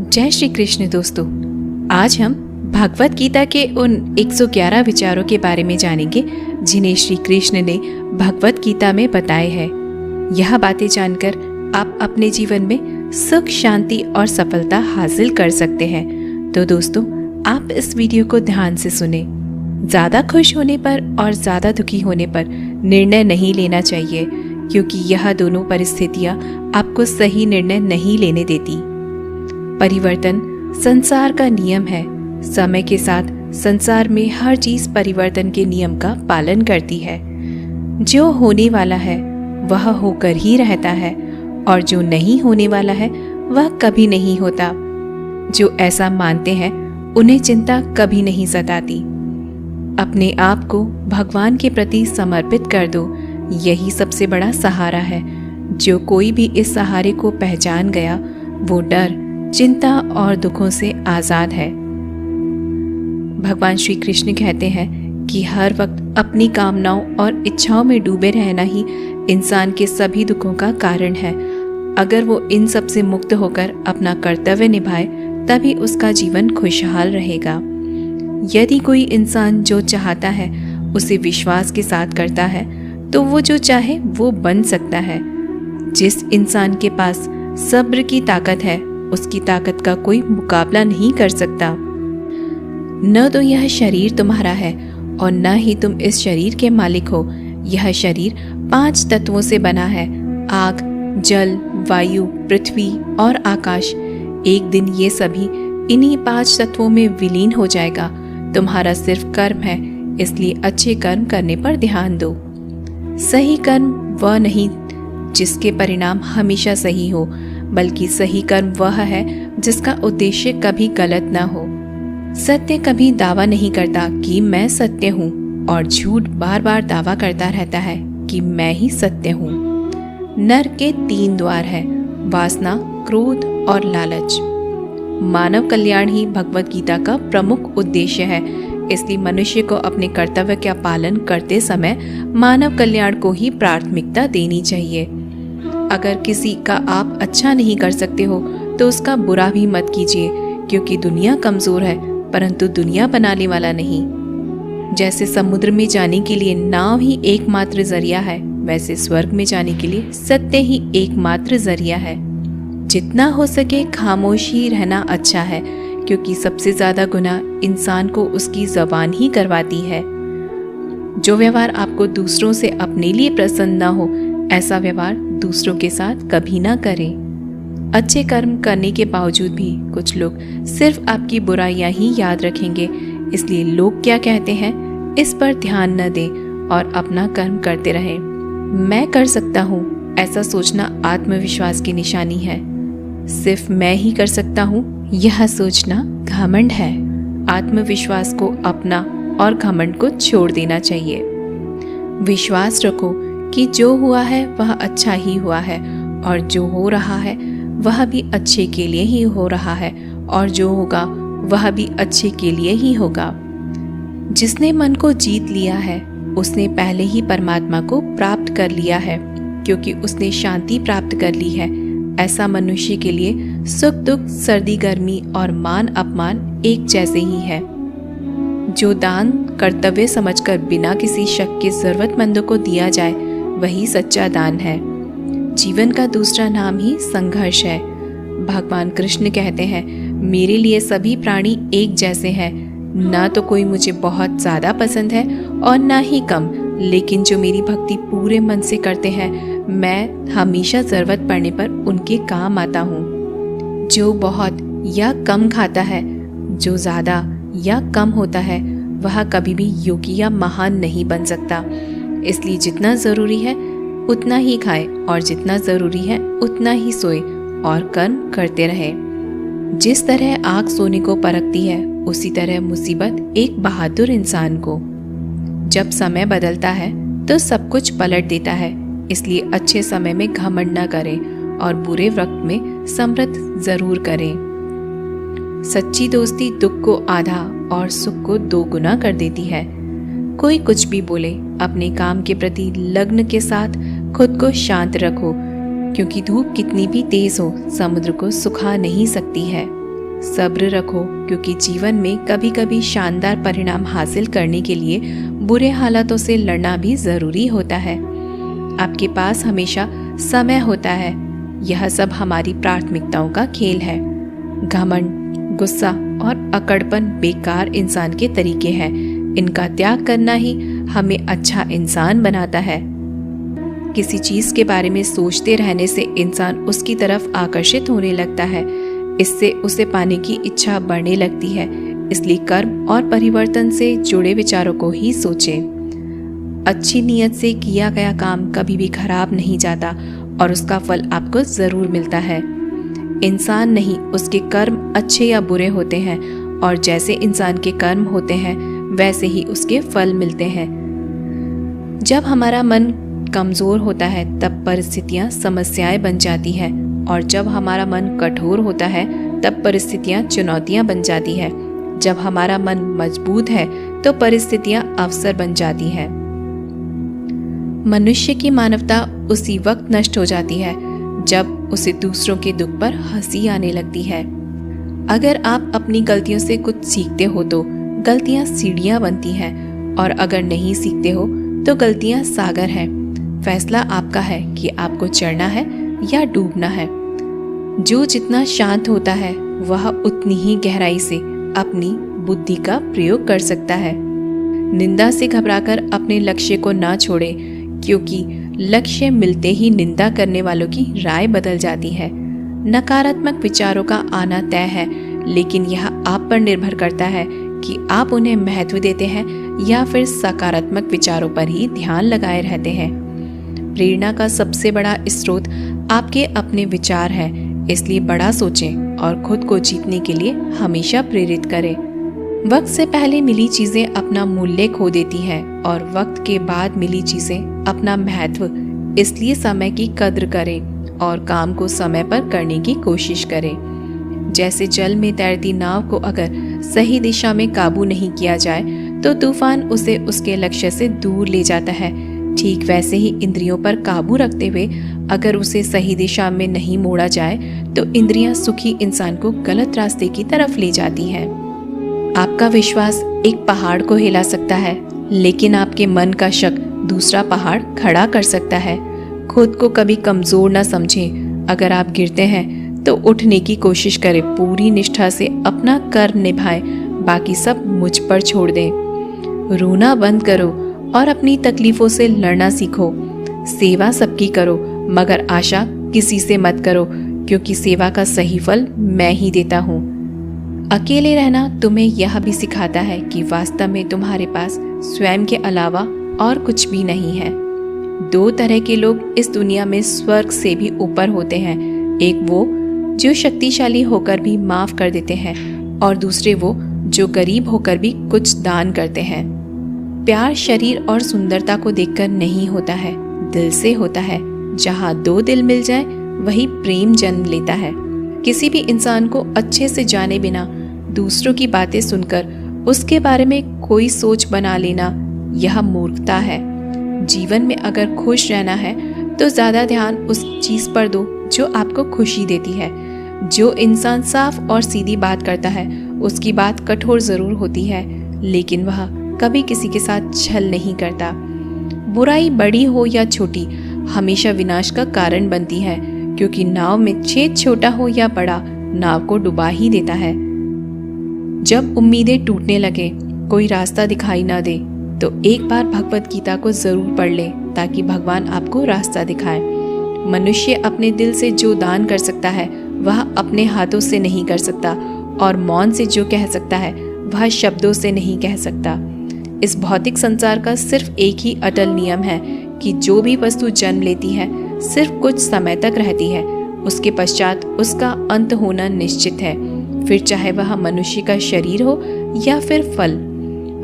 जय श्री कृष्ण दोस्तों। आज हम भगवत गीता के उन 111 विचारों के बारे में जानेंगे जिन्हें श्री कृष्ण ने भगवत गीता में बताए हैं। यह बातें जानकर आप अपने जीवन में सुख, शांति और सफलता हासिल कर सकते हैं। तो दोस्तों, आप इस वीडियो को ध्यान से सुने। ज़्यादा खुश होने पर और ज़्यादा दुखी होने पर निर्णय नहीं लेना चाहिए, क्योंकि यह दोनों परिस्थितियाँ आपको सही निर्णय नहीं लेने देती। परिवर्तन संसार का नियम है। समय के साथ संसार में हर चीज परिवर्तन के नियम का पालन करती है। जो होने वाला है वह होकर ही रहता है, और जो नहीं होने वाला है वह कभी नहीं होता। जो ऐसा मानते हैं उन्हें चिंता कभी नहीं सताती। अपने आप को भगवान के प्रति समर्पित कर दो, यही सबसे बड़ा सहारा है। जो कोई भी इस सहारे को पहचान गया वो डर, चिंता और दुखों से आज़ाद है। भगवान श्री कृष्ण कहते हैं कि हर वक्त अपनी कामनाओं और इच्छाओं में डूबे रहना ही इंसान के सभी दुखों का कारण है। अगर वो इन सब से मुक्त होकर अपना कर्तव्य निभाए तभी उसका जीवन खुशहाल रहेगा। यदि कोई इंसान जो चाहता है उसे विश्वास के साथ करता है तो वो जो चाहे वो बन सकता है। जिस इंसान के पास सब्र की ताकत है उसकी ताकत का कोई मुकाबला नहीं कर सकता। न तो यह शरीर तुम्हारा है और न ही तुम इस शरीर के मालिक हो। यह शरीर 5 तत्वों से बना है: आग, जल, वायु, पृथ्वी और आकाश। एक दिन ये सभी इन्हीं 5 तत्वों में विलीन हो जाएगा। तुम्हारा सिर्फ कर्म है, इसलिए अच्छे कर्म करने पर ध्यान दो। सही कर्म वह नहीं जिसके परिणाम हमेशा सही हो, बल्कि सही कर्म वह है जिसका उद्देश्य कभी गलत ना हो। सत्य कभी दावा नहीं करता कि मैं सत्य हूँ, और झूठ बार बार दावा करता रहता है कि मैं ही सत्य हूँ। नर के 3 द्वार हैं: वासना, क्रोध और लालच। मानव कल्याण ही भगवत गीता का प्रमुख उद्देश्य है। इसलिए मनुष्य को अपने कर्तव्य का पालन करते समय मानव कल्याण को ही प्राथमिकता देनी चाहिए। अगर किसी का आप अच्छा नहीं कर सकते हो तो उसका बुरा भी मत कीजिए, क्योंकि दुनिया कमजोर है परंतु दुनिया बनाने वाला नहीं। जैसे समुद्र में जाने के लिए नाव ही एकमात्र जरिया है, वैसे स्वर्ग में जाने के लिए सत्य ही एकमात्र जरिया है। जितना हो सके खामोश ही रहना अच्छा है, क्योंकि सबसे ज्यादा गुनाह इंसान को उसकी जबान ही करवाती है। जो व्यवहार आपको दूसरों से अपने लिए प्रसन्न न हो, ऐसा व्यवहार दूसरों के साथ कभी ना करें। अच्छे कर्म करने के बावजूद भी कुछ लोग सिर्फ आपकी बुराइयां ही याद रखेंगे। इसलिए लोग क्या कहते हैं इस पर ध्यान न दें और अपना कर्म करते रहें। मैं कर सकता हूँ, ऐसा सोचना आत्मविश्वास की निशानी है। सिर्फ मैं ही कर सकता हूँ, यह सोचना घमंड है। आत्मविश्वास को अपना और घमंड को छोड़ देना चाहिए। विश्वास रखो कि जो हुआ है वह अच्छा ही हुआ है, और जो हो रहा है वह भी अच्छे के लिए ही हो रहा है, और जो होगा वह भी अच्छे के लिए ही होगा। जिसने मन को जीत लिया है उसने पहले ही परमात्मा को प्राप्त कर लिया है, क्योंकि उसने शांति प्राप्त कर ली है। ऐसा मनुष्य के लिए सुख दुख, सर्दी गर्मी और मान अपमान एक जैसे ही है। जो दान कर्तव्य समझकर बिना किसी शक के जरूरतमंदों को दिया जाए वही सच्चा दान है। जीवन का दूसरा नाम ही संघर्ष है। भगवान कृष्ण कहते हैं, मेरे लिए सभी प्राणी एक जैसे हैं। ना तो कोई मुझे बहुत ज़्यादा पसंद है और ना ही कम, लेकिन जो मेरी भक्ति पूरे मन से करते हैं मैं हमेशा ज़रूरत पड़ने पर उनके काम आता हूँ। जो बहुत या कम खाता है, जो ज़्यादा या कम होता है, वह कभी भी योगी या महान नहीं बन सकता। इसलिए जितना ज़रूरी है उतना ही खाए, और जितना ज़रूरी है उतना ही सोए और कर्म करते रहे। जिस तरह आग सोने को परखती है, उसी तरह मुसीबत एक बहादुर इंसान को। जब समय बदलता है तो सब कुछ पलट देता है। इसलिए अच्छे समय में घमंड न करें और बुरे वक्त में समृद्ध जरूर करें। सच्ची दोस्ती दुख को आधा और सुख को 2 गुना कर देती है। कोई कुछ भी बोले, अपने काम के प्रति लग्न के साथ खुद को शांत रखो, क्योंकि धूप कितनी भी तेज हो समुद्र को सुखा नहीं सकती है। सब्र रखो, क्योंकि जीवन में कभी कभी शानदार परिणाम हासिल करने के लिए बुरे हालातों से लड़ना भी जरूरी होता है। आपके पास हमेशा समय होता है। यह सब हमारी प्राथमिकताओं का खेल है। घमंड, गुस्सा और अकड़पन बेकार इंसान के तरीके हैं। इनका त्याग करना ही हमें अच्छा इंसान बनाता है। किसी चीज के बारे में सोचते रहने से इंसान उसकी तरफ आकर्षित होने लगता है। इससे उसे पाने की इच्छा बढ़ने लगती है। इसलिए कर्म और परिवर्तन से जुड़े विचारों को ही सोचें। अच्छी नीयत से किया गया काम कभी भी खराब नहीं जाता और उसका फल आपको जरूर मिलता है। इंसान नहीं, उसके कर्म अच्छे या बुरे होते हैं, और जैसे इंसान के कर्म होते हैं वैसे ही उसके फल मिलते हैं। जब हमारा मन कमजोर होता है तब परिस्थितियां समस्याएं बन जाती हैं, और जब हमारा मन कठोर होता है तब परिस्थितियां चुनौतियां बन जाती है। जब हमारा मन मजबूत है तो परिस्थितियां अवसर बन जाती हैं। मनुष्य की मानवता उसी वक्त नष्ट हो जाती है जब उसे दूसरों के दुख पर हंसी आने लगती है। अगर आप अपनी गलतियों से कुछ सीखते हो तो गलतियां सीढ़ियां बनती हैं, और अगर नहीं सीखते हो तो गलतियां सागर हैं। फैसला आपका है कि आपको चढ़ना है या डूबना है। जो जितना शांत होता है वह उतनी ही गहराई से अपनी बुद्धि का प्रयोग कर सकता है। निंदा से घबराकर अपने लक्ष्य को ना छोड़े, क्योंकि लक्ष्य मिलते ही निंदा करने वालों की राय बदल जाती है। नकारात्मक विचारों का आना तय है, लेकिन यह आप पर निर्भर करता है कि आप उन्हें महत्व देते हैं या फिर सकारात्मक विचारों पर ही ध्यान लगाए रहते हैं। प्रेरणा का सबसे बड़ा स्रोत आपके अपने विचार हैं, इसलिए बड़ा सोचें और खुद को जीतने के लिए हमेशा प्रेरित करें। वक्त से पहले मिली चीजें अपना मूल्य खो देती हैं, और वक्त के बाद मिली चीजें अपना महत्व। इसलिए समय की कद्र करें और काम को समय पर करने की कोशिश करें। जैसे जल में तैरती नाव को अगर सही दिशा में काबू नहीं किया जाए तो तूफान उसे उसके लक्ष्य से दूर ले जाता है। ठीक वैसे ही इंद्रियों पर काबू रखते हुए अगर उसे सही दिशा में नहीं मोड़ा जाए तो इंद्रियां सुखी इंसान को गलत रास्ते की तरफ ले जाती हैं। आपका विश्वास एक पहाड़ को हिला सकता है, लेकिन आपके मन का शक दूसरा पहाड़ खड़ा कर सकता है। खुद को कभी कमजोर न समझें। अगर आप गिरते हैं तो उठने की कोशिश करें। पूरी निष्ठा से अपना कर्म निभाएं, बाकी सब मुझ पर छोड़ दें। रोना बंद करो और अपनी तकलीफों से लड़ना सीखो। सेवा सबकी करो, मगर आशा किसी से मत करो, क्योंकि सेवा का सही फल मैं ही देता हूँ। अकेले रहना तुम्हें यह भी सिखाता है कि वास्तव में तुम्हारे पास स्वयं के अलावा और कुछ भी नहीं है। दो तरह के लोग इस दुनिया में स्वर्ग से भी ऊपर होते हैं। एक वो जो शक्तिशाली होकर भी माफ कर देते हैं, और दूसरे वो जो गरीब होकर भी कुछ दान करते हैं। प्यार शरीर और सुंदरता को देखकर नहीं होता है, दिल से होता है। जहाँ दो दिल मिल जाए वही प्रेम जन्म लेता है। किसी भी इंसान को अच्छे से जाने बिना दूसरों की बातें सुनकर उसके बारे में कोई सोच बना लेना यह मूर्खता है। जीवन में अगर खुश रहना है तो ज्यादा ध्यान उस चीज पर दो जो आपको खुशी देती है। जो इंसान साफ और सीधी बात करता है उसकी बात कठोर जरूर होती है, लेकिन वह कभी किसी के साथ छल नहीं करता। बुराई बड़ी हो या छोटी हमेशा विनाश का कारण बनती है, क्योंकि नाव में छेद छोटा हो या बड़ा नाव को डुबा ही देता है। जब उम्मीदें टूटने लगे, कोई रास्ता दिखाई ना दे, तो एक बार भगवत गीता को जरूर पढ़ ले, ताकि भगवान आपको रास्ता दिखाए। मनुष्य अपने दिल से जो दान कर सकता है वह अपने हाथों से नहीं कर सकता, और मौन से जो कह सकता है वह शब्दों से नहीं कह सकता। इस भौतिक संसार का सिर्फ एक ही अटल नियम है कि जो भी वस्तु जन्म लेती है सिर्फ कुछ समय तक रहती है, उसके पश्चात उसका अंत होना निश्चित है, फिर चाहे वह मनुष्य का शरीर हो या फिर फल।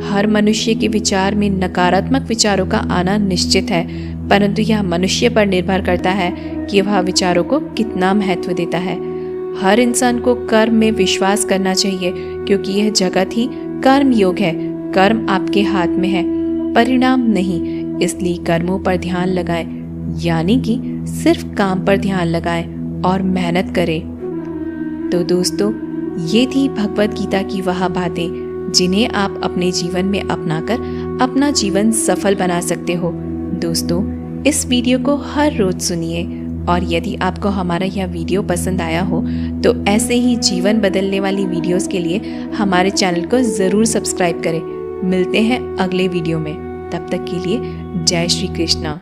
हर मनुष्य के विचार में नकारात्मक विचारों का आना निश्चित है, परंतु यह मनुष्य पर निर्भर करता है कि वह विचारों को कितना महत्व देता है। हर इंसान को कर्म में विश्वास करना चाहिए, क्योंकि यह जगत ही कर्म योग है। कर्म आपके हाथ में है, परिणाम नहीं। इसलिए कर्मों पर ध्यान लगाएं, यानी कि सिर्फ काम पर ध्यान लगाएं और मेहनत करें। तो दोस्तों, ये थी भगवत गीता की वह बातें जिन्हें आप अपने जीवन में अपनाकर अपना जीवन सफल बना सकते हो। दोस्तों, इस वीडियो को हर रोज सुनिए और यदि आपको हमारा यह वीडियो पसंद आया हो तो ऐसे ही जीवन बदलने वाली वीडियोस के लिए हमारे चैनल को ज़रूर सब्सक्राइब करें। मिलते हैं अगले वीडियो में, तब तक के लिए जय श्री कृष्णा।